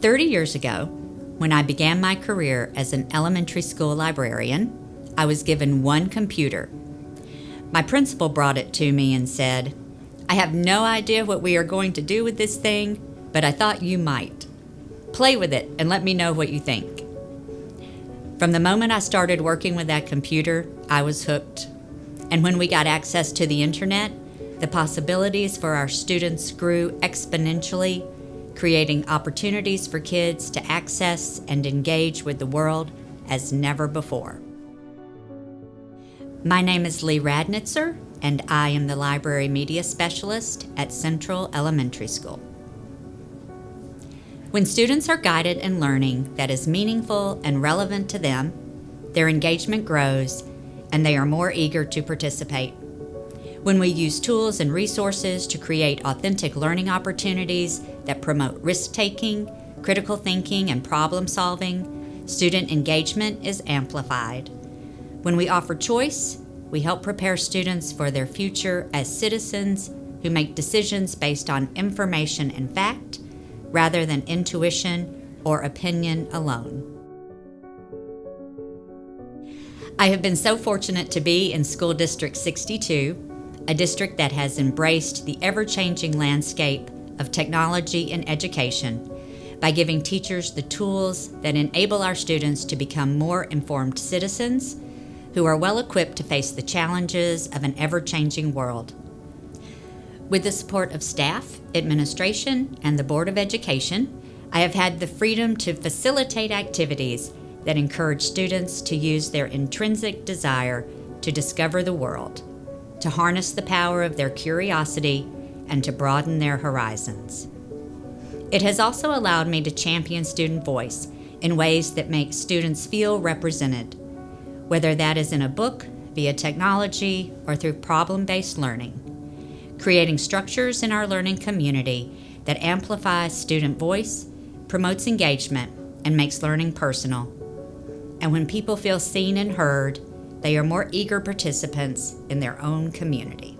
30 years ago, when I began my career as an elementary school librarian, I was given one computer. My principal brought it to me and said, "I have no idea what we are going to do with this thing, but I thought you might. Play with it and let me know what you think." From the moment I started working with that computer, I was hooked. And when we got access to the internet, the possibilities for our students grew exponentially, creating opportunities for kids to access and engage with the world as never before. My name is Leigh Radnitzer, and I am the Library Media Specialist at Central Elementary School. When students are guided in learning that is meaningful and relevant to them, their engagement grows and they are more eager to participate. When we use tools and resources to create authentic learning opportunities that promote risk-taking, critical thinking, and problem-solving, student engagement is amplified. When we offer choice, we help prepare students for their future as citizens who make decisions based on information and fact, rather than intuition or opinion alone. I have been so fortunate to be in School District 62, a district that has embraced the ever-changing landscape of technology in education by giving teachers the tools that enable our students to become more informed citizens who are well equipped to face the challenges of an ever-changing world. With the support of staff, administration, and the Board of Education, I have had the freedom to facilitate activities that encourage students to use their intrinsic desire to discover the world, to harness the power of their curiosity, and to broaden their horizons. It has also allowed me to champion student voice in ways that make students feel represented, whether that is in a book, via technology, or through problem-based learning, creating structures in our learning community that amplifies student voice, promotes engagement, and makes learning personal. And when people feel seen and heard, they are more eager participants in their own community.